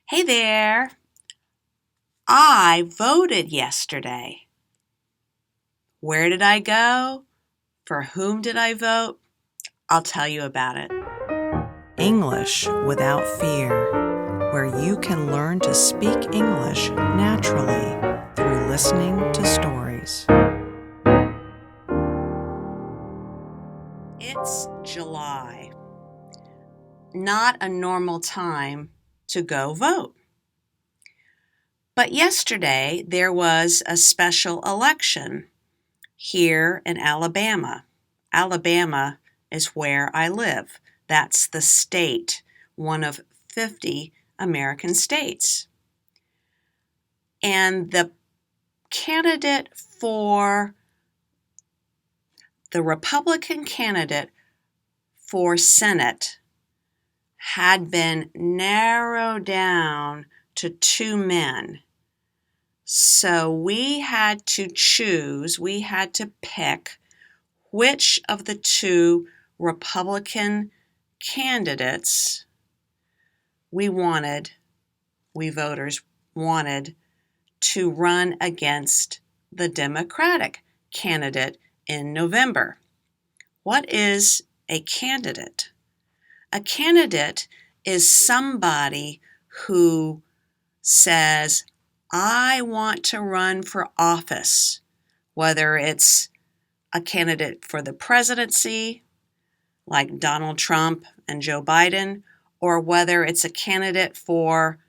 Hey there. I voted yesterday. Where did I go? For whom did I vote? I'll tell you about it. English Without Fear, where you can learn to speak English naturally through listening to stories. It's July. Not a normal time to go vote. But yesterday there was a special election here in Alabama. Alabama is where I live. That's the state, one of 50 American states. And the Republican candidate for Senate had been narrowed down to two men. So we had to pick which of the two Republican candidates we voters wanted to run against the Democratic candidate in November. What is a candidate? A candidate is somebody who says, I want to run for office, whether it's a candidate for the presidency, like Donald Trump and Joe Biden, or whether it's a candidate for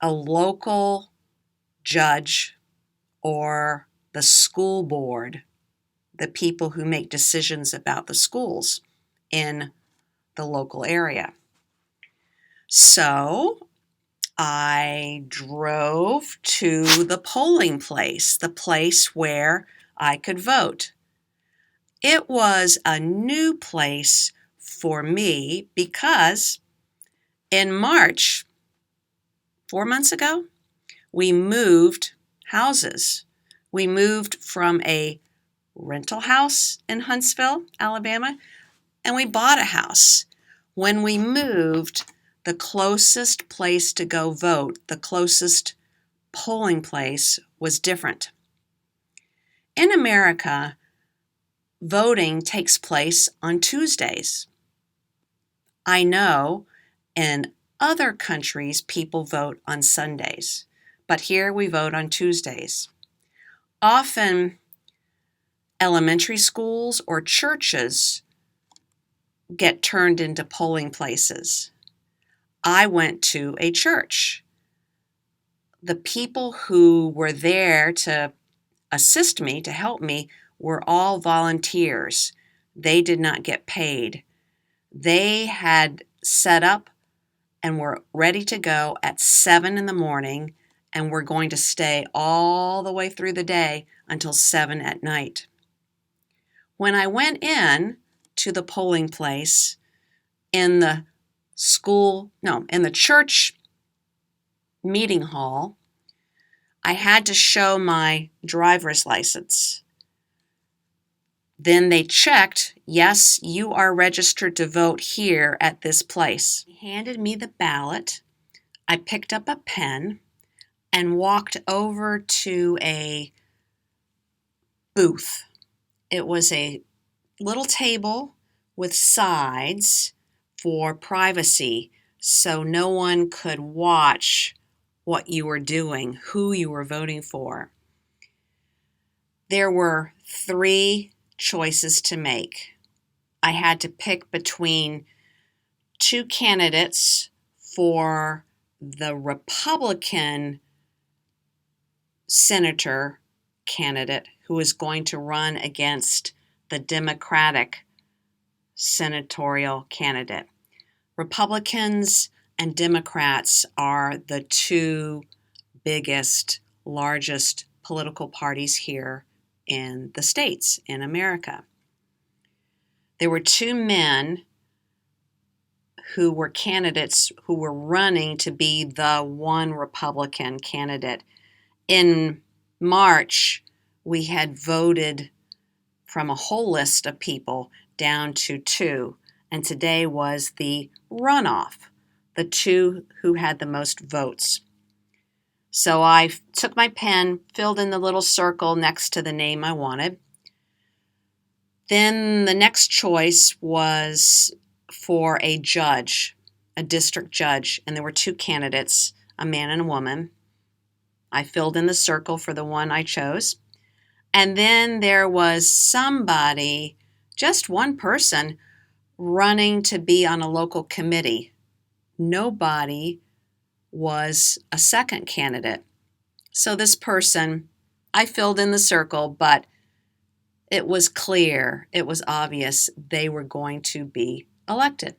a local judge or the school board, the people who make decisions about the schools in the local area. So I drove to the polling place, the place where I could vote. It was a new place for me because in March, 4 months ago, we moved houses. We moved from a rental house in Huntsville, Alabama, and we bought a house. When we moved, the closest place to go vote, the closest polling place was different. In America, voting takes place on Tuesdays. I know in other countries people vote on Sundays, but here we vote on Tuesdays. Often, elementary schools or churches get turned into polling places. I went to a church. The people who were there to assist me, to help me, were all volunteers. They did not get paid. They had set up and were ready to go at 7 in the morning and were going to stay all the way through the day until 7 at night. When I went in to the polling place in the church meeting hall, I had to show my driver's license. Then they checked, yes, you are registered to vote here at this place. He handed me the ballot. I picked up a pen and walked over to a booth. It was a little table with sides for privacy, so no one could watch what you were doing, who you were voting for. There were 3 choices to make. I had to pick between 2 candidates for the Republican senator candidate who was going to run against the Democratic senatorial candidate. Republicans and Democrats are the 2 biggest, largest political parties here in the States, in America. There were 2 men who were candidates who were running to be the one Republican candidate. In March, we had voted from a whole list of people down to 2, and today was the runoff. the two who had the most votes. So I took my pen, filled in the little circle next to the name I wanted. Then the next choice was for a judge, a district judge, and there were two candidates, a man and a woman. I filled in the circle for the one I chose. And then there was somebody, just one person, running to be on a local committee. Nobody was a second candidate. So this person, I filled in the circle, but it was clear, it was obvious they were going to be elected.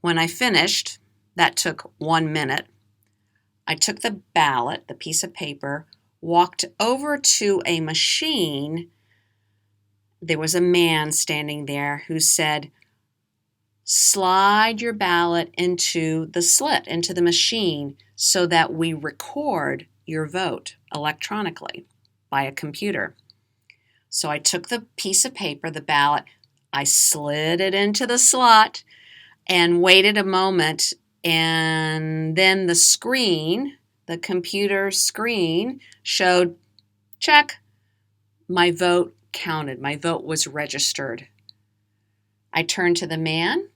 When I finished, that took 1 minute, I took the ballot, the piece of paper, walked over to a machine. There was a man standing there who said, "Slide your ballot into the slit, into the machine, so that we record your vote electronically by a computer." So I took the piece of paper, the ballot, I slid it into the slot and waited a moment, and then the screen, the computer screen, showed, check, my vote counted, my vote was registered. I turned to the man.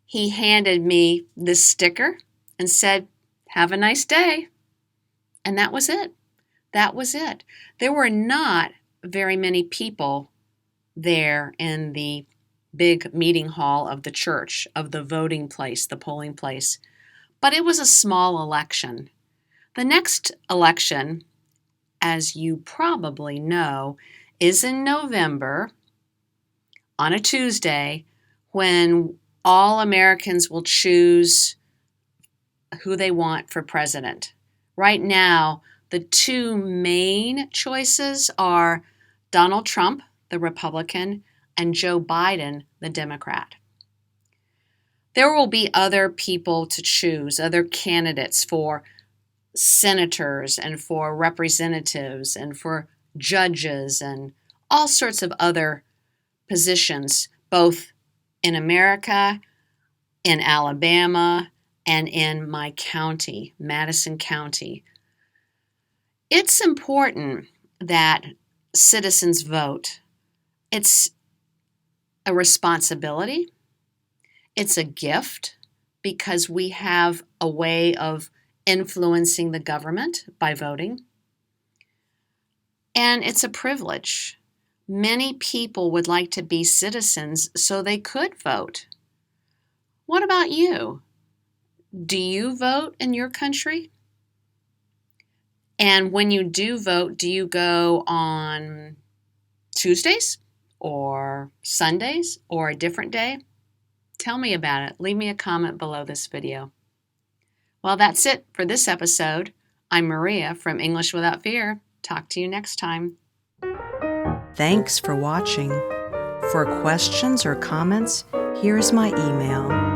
He handed me this sticker and said, "Have a nice day." And that was it. That was it. There were not very many people there in the big meeting hall of the church, of the voting place, the polling place. But it was a small election. The next election, as you probably know, is in November on a Tuesday, when all Americans will choose who they want for president. Right now, the two main choices are Donald Trump, the Republican, and Joe Biden, the Democrat. There will be other people to choose, other candidates for senators and for representatives and for judges and all sorts of other positions, both in America, in Alabama, and in my county, Madison County. It's important that citizens vote. It's a responsibility. It's a gift because we have a way of influencing the government by voting. And it's a privilege. Many people would like to be citizens so they could vote. What about you? Do you vote in your country? And when you do vote, do you go on Tuesdays or Sundays or a different day? Tell me about it. Leave me a comment below this video. Well, that's it for this episode. I'm Maria from English Without Fear. Talk to you next time. Thanks for watching. For questions or comments, here's my email